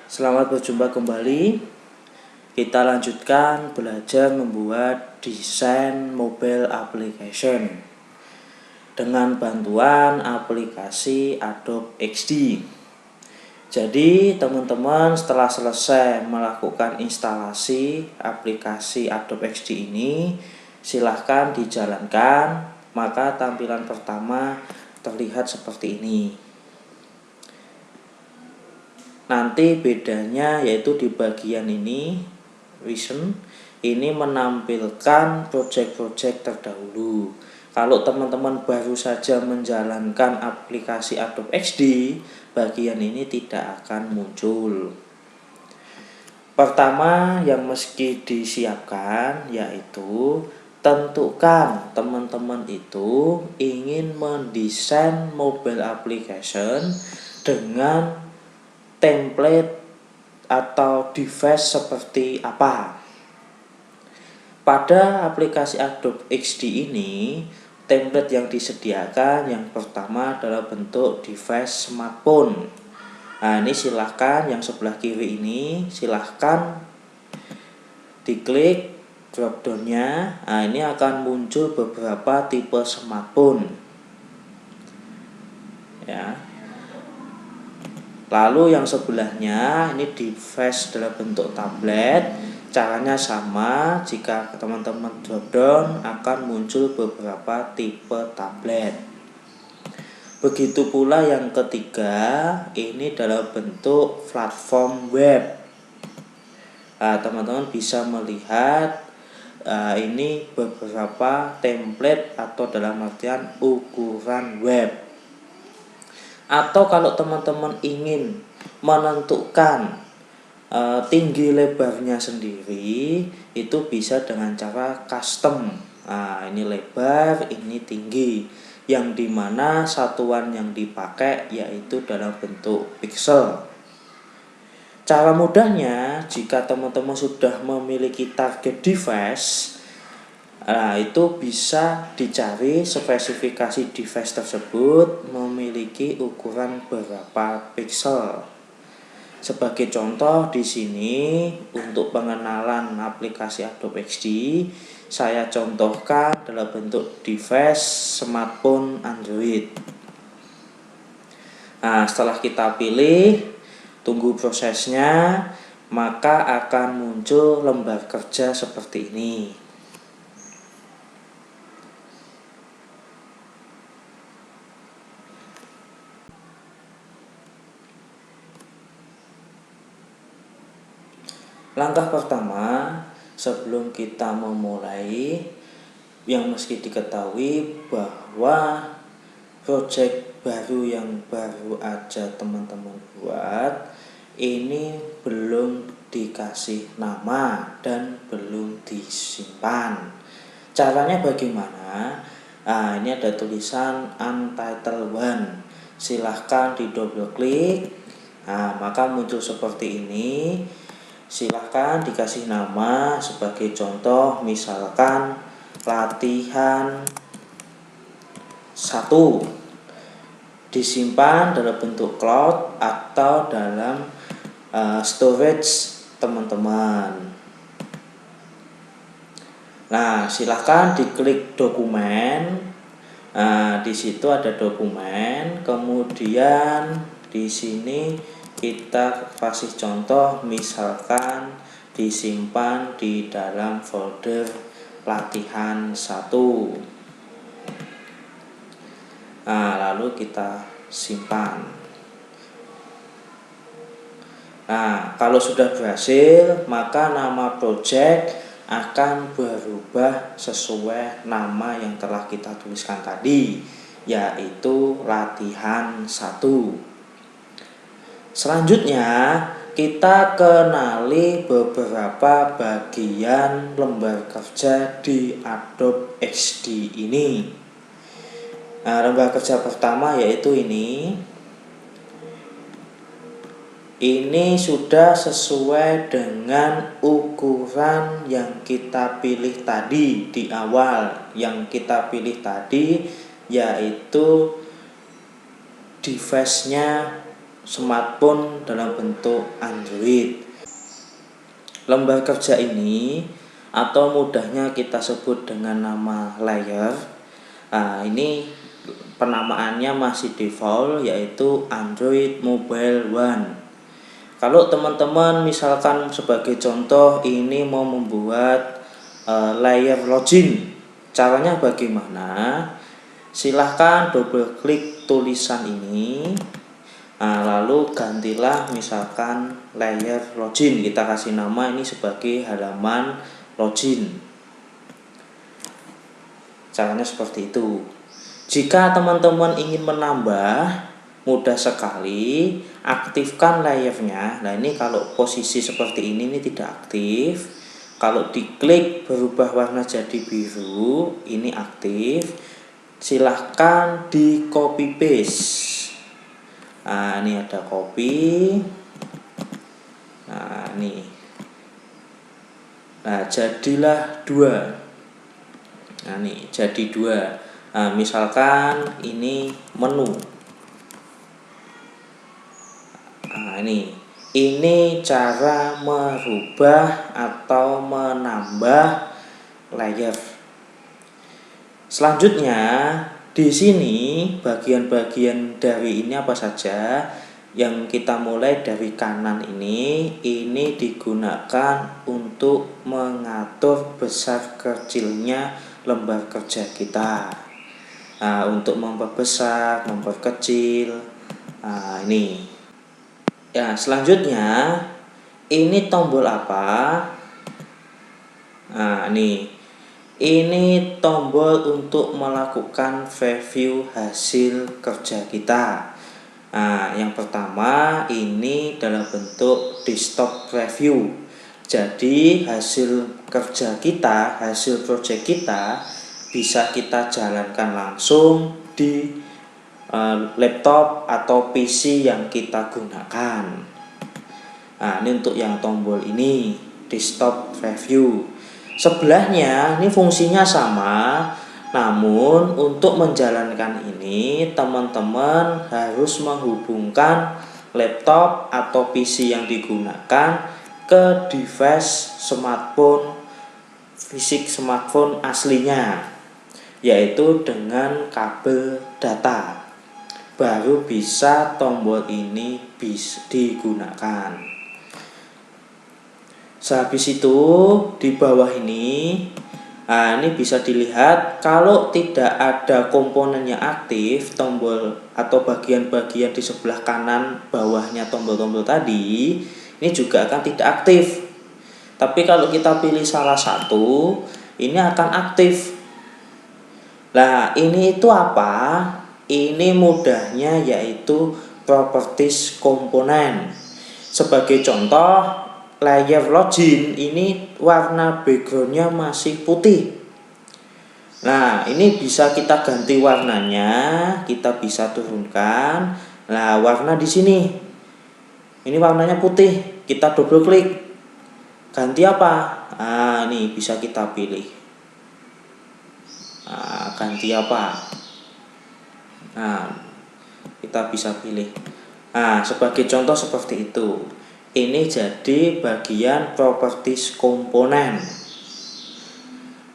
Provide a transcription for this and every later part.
Selamat berjumpa kembali. Kita lanjutkan belajar membuat desain mobile application dengan bantuan aplikasi Adobe XD. Jadi teman-teman setelah selesai melakukan instalasi aplikasi Adobe XD ini, silahkan dijalankan. Maka tampilan pertama terlihat seperti ini. Nanti bedanya yaitu di bagian ini, recent, ini menampilkan project-project terdahulu. Kalau teman-teman baru saja menjalankan aplikasi Adobe XD, bagian ini tidak akan muncul. Pertama yang mesti disiapkan yaitu tentukan teman-teman itu ingin mendesain mobile application dengan template atau device seperti apa. Pada aplikasi Adobe XD ini, template yang disediakan yang pertama adalah bentuk device smartphone. Nah, ini silahkan yang sebelah kiri ini silahkan diklik dropdownnya. Nah, ini akan muncul beberapa tipe smartphone ya. Lalu yang sebelahnya ini device dalam bentuk tablet. Caranya sama, jika teman-teman drop down akan muncul beberapa tipe tablet. Begitu pula yang ketiga, ini dalam bentuk platform web. Nah, teman-teman bisa melihat ini beberapa template atau dalam artian ukuran web. Atau kalau teman-teman ingin menentukan tinggi lebarnya sendiri, itu bisa dengan cara custom. Nah, ini lebar, ini tinggi, yang dimana satuan yang dipakai yaitu dalam bentuk pixel. Cara mudahnya, jika teman-teman sudah memiliki target device, itu bisa dicari spesifikasi device tersebut memiliki ukuran berapa pixel. Sebagai contoh di sini untuk pengenalan aplikasi Adobe XD, saya contohkan dalam bentuk device smartphone Android. Nah, setelah kita pilih, tunggu prosesnya, maka akan muncul lembar kerja seperti ini. Langkah pertama, sebelum kita memulai, yang mesti diketahui bahwa project baru yang baru aja teman-teman buat ini belum dikasih nama dan belum disimpan. Caranya bagaimana? Nah, ini ada tulisan Untitled One. Silahkan di double klik. Nah, maka muncul seperti ini. Silahkan dikasih nama, sebagai contoh misalkan latihan 1, disimpan dalam bentuk cloud atau dalam storage teman-teman. Nah, silahkan diklik dokumen. Nah, di situ ada dokumen, kemudian di sini kita kasih contoh misalkan disimpan di dalam folder latihan 1. Nah, lalu kita simpan. Nah, kalau sudah berhasil, maka nama project akan berubah sesuai nama yang telah kita tuliskan tadi, yaitu latihan 1. Selanjutnya, kita kenali beberapa bagian lembar kerja di Adobe XD ini. Nah, lembar kerja pertama yaitu ini. Ini sudah sesuai dengan ukuran yang kita pilih tadi di awal. Yang kita pilih tadi yaitu device-nya smartphone dalam bentuk Android. Lembar kerja ini atau mudahnya kita sebut dengan nama layer. Ini penamaannya masih default, yaitu Android Mobile One. Kalau teman-teman misalkan sebagai contoh ini mau membuat layer login, caranya bagaimana? Silahkan double klik tulisan ini. Lalu gantilah misalkan layer login, kita kasih nama ini sebagai halaman login. Caranya seperti itu. Jika teman-teman ingin menambah, mudah sekali, aktifkan layernya. Nah, ini kalau posisi seperti ini tidak aktif. Kalau diklik berubah warna jadi biru, ini aktif. Silahkan di copy paste. Ini ada copy. Ini. Jadilah 2. Nih jadi 2. Misalkan ini menu. Ini cara merubah atau menambah layer. Selanjutnya di sini bagian-bagian dari ini apa saja? Yang kita mulai dari kanan ini digunakan untuk mengatur besar kecilnya lembar kerja kita. Untuk memperbesar, memperkecil. Ini. Ya, selanjutnya ini tombol apa? Ini tombol untuk melakukan review hasil kerja kita. Yang pertama ini dalam bentuk desktop review. Jadi hasil kerja kita, hasil project kita bisa kita jalankan langsung di laptop atau PC yang kita gunakan. Ini untuk yang tombol ini, desktop review. Sebelahnya ini fungsinya sama, namun untuk menjalankan ini teman-teman harus menghubungkan laptop atau PC yang digunakan ke device smartphone, fisik smartphone aslinya, yaitu dengan kabel data. Baru bisa tombol ini bisa digunakan. Sehabis itu di bawah ini bisa dilihat kalau tidak ada komponen yang aktif, tombol atau bagian-bagian di sebelah kanan bawahnya tombol-tombol tadi ini juga akan tidak aktif. Tapi kalau kita pilih salah satu, ini akan aktif. Nah, ini itu apa? Ini mudahnya yaitu properties komponen. Sebagai contoh, layer login ini warna backgroundnya masih putih. Nah, ini bisa kita ganti warnanya, kita bisa turunkan. Nah, warna di sini. Ini warnanya putih, kita double klik. Ganti apa? Ini bisa kita pilih. Ganti apa? Kita bisa pilih. Sebagai contoh seperti itu. Ini jadi bagian properties komponen.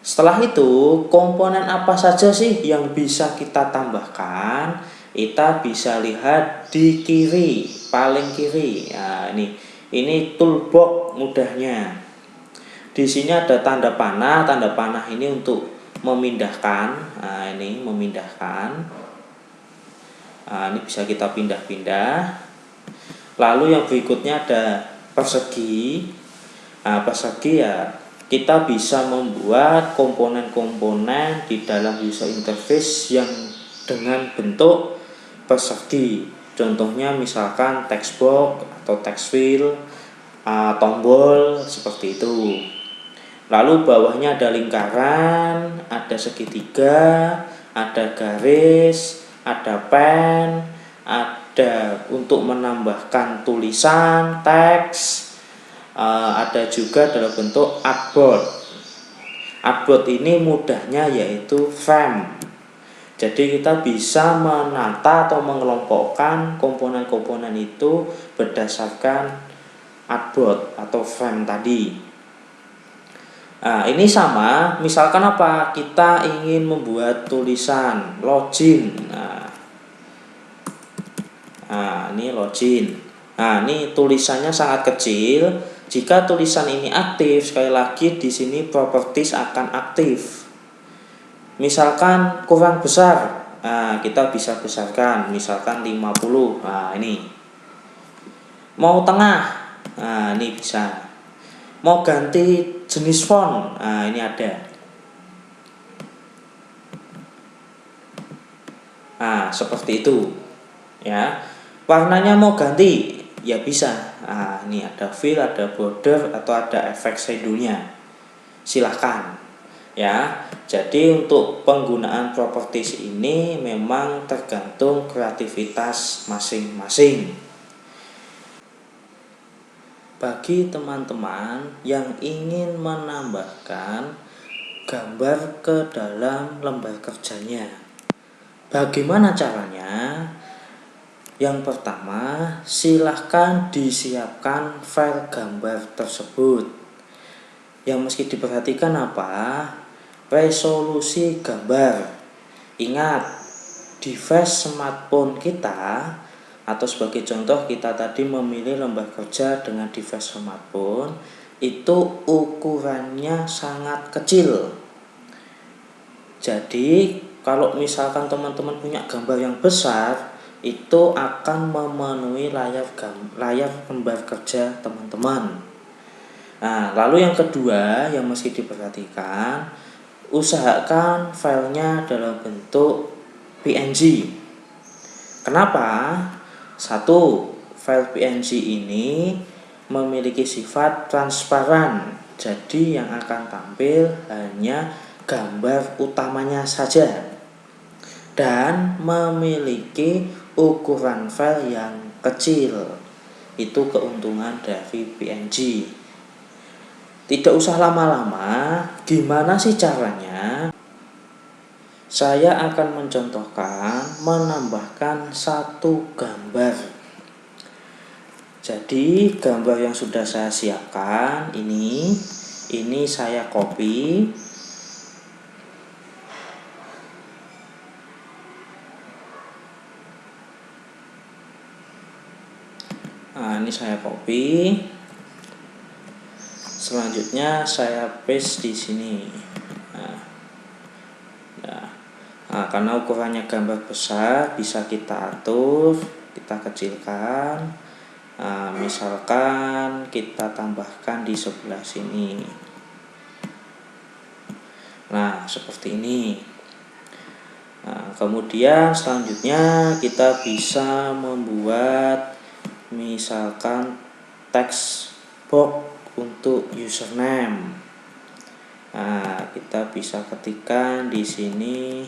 Setelah itu, komponen apa saja sih yang bisa kita tambahkan? Kita bisa lihat di kiri, paling kiri. Ini toolbox mudahnya. Di sini ada tanda panah. Tanda panah ini untuk memindahkan. Ini memindahkan. Ini bisa kita pindah-pindah. Lalu yang berikutnya ada persegi. Persegi ya kita bisa membuat komponen-komponen di dalam user interface yang dengan bentuk persegi. Contohnya misalkan text box atau text field, tombol seperti itu. Lalu bawahnya ada lingkaran, ada segitiga, ada garis, ada pen, ada untuk menambahkan tulisan, teks, ada juga dalam bentuk artboard. Artboard ini mudahnya yaitu frame. Jadi kita bisa menata atau mengelompokkan komponen-komponen itu berdasarkan artboard atau frame tadi. Nah, ini sama, misalkan apa? Kita ingin membuat tulisan login. Nah, ini login. Nah, ini tulisannya sangat kecil. Jika tulisan ini aktif, sekali lagi di sini properties akan aktif. Misalkan kurang besar, nah kita bisa besarkan, misalkan 50. Nah, ini. Mau tengah, nah ini bisa. Mau ganti jenis font, nah ini ada. Nah, seperti itu. Ya. Warnanya mau ganti, ya bisa. Nah, ini ada fill, ada border, atau ada efek shadow-nya. Silahkan. Ya, jadi untuk penggunaan properties ini memang tergantung kreativitas masing-masing. Bagi teman-teman yang ingin menambahkan gambar ke dalam lembar kerjanya, bagaimana caranya? Yang pertama, silahkan disiapkan file gambar tersebut. Yang mesti diperhatikan apa? Resolusi gambar. Ingat, device smartphone kita, atau sebagai contoh kita tadi memilih lembar kerja dengan device smartphone, itu ukurannya sangat kecil. Jadi kalau misalkan teman-teman punya gambar yang besar, itu akan memenuhi layar lembar kerja teman-teman. Nah, lalu yang kedua yang mesti diperhatikan, usahakan filenya dalam bentuk PNG. Kenapa? Satu, file PNG ini memiliki sifat transparan. Jadi yang akan tampil hanya gambar utamanya saja. Dan memiliki ukuran file yang kecil. Itu keuntungan dari PNG. Tidak usah lama-lama, gimana sih caranya? Saya akan mencontohkan menambahkan satu gambar. Jadi gambar yang sudah saya siapkan ini saya copy. Nah, ini saya copy. Selanjutnya saya paste di sini. Nah, karena ukurannya gambar besar, bisa kita atur, kita kecilkan. Nah, misalkan kita tambahkan di sebelah sini. Nah, seperti ini. Nah, kemudian selanjutnya kita bisa membuat misalkan text box untuk username. Nah, kita bisa ketikkan di sini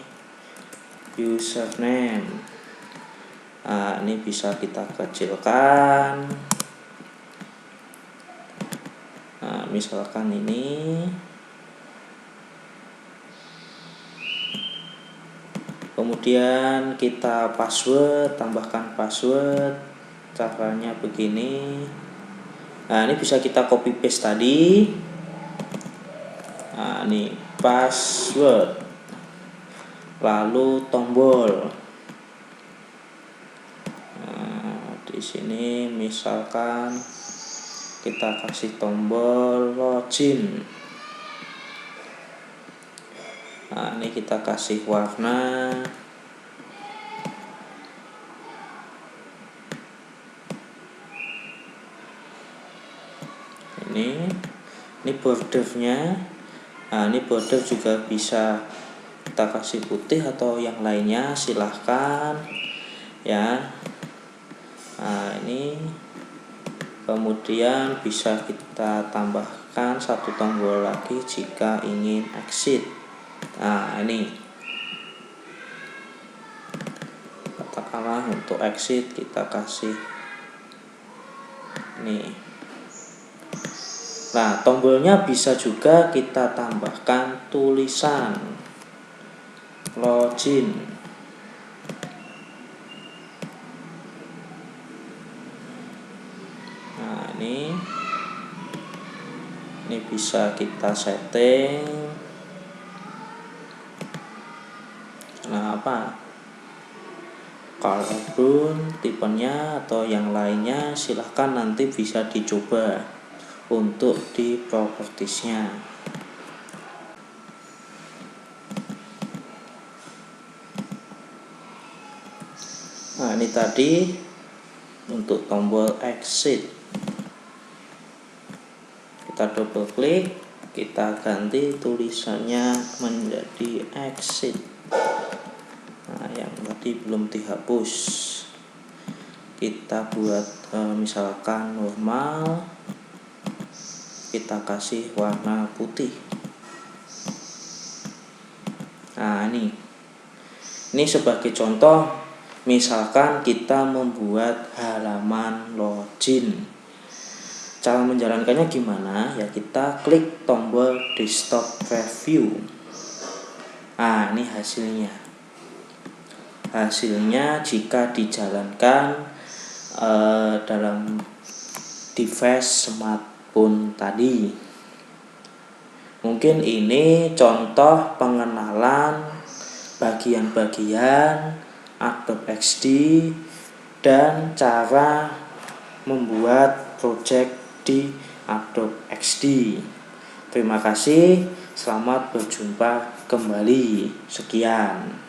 username. Nah, ini bisa kita kecilkan. Nah, misalkan ini. Kemudian kita password, tambahkan password. Caranya begini. Nah, ini bisa kita copy paste tadi. Nah, ini password. Lalu tombol. Nah, di sini misalkan kita kasih tombol login. Nah, ini kita kasih warna. Ini bordernya. Nah, ini border juga bisa kita kasih putih atau yang lainnya, silahkan ya. Nah, ini kemudian bisa kita tambahkan satu tombol lagi jika ingin exit. Nah, ini katakanlah untuk exit kita kasih ini. Nah, tombolnya bisa juga kita tambahkan tulisan login. ini bisa kita setting. Color tipenya atau yang lainnya silahkan nanti bisa dicoba untuk di propertiesnya. Nah, ini tadi untuk tombol exit, kita double klik, kita ganti tulisannya menjadi exit. Nah, yang tadi belum dihapus, kita buat misalkan normal, kita kasih warna putih. Nah, ini sebagai contoh, misalkan kita membuat halaman login. Cara menjalankannya gimana? Ya, kita klik tombol desktop preview. Nah, ini hasilnya jika dijalankan dalam device smartphone tadi. Mungkin ini contoh pengenalan bagian-bagian Adobe XD dan cara membuat project di Adobe XD. Terima kasih, selamat berjumpa kembali. Sekian.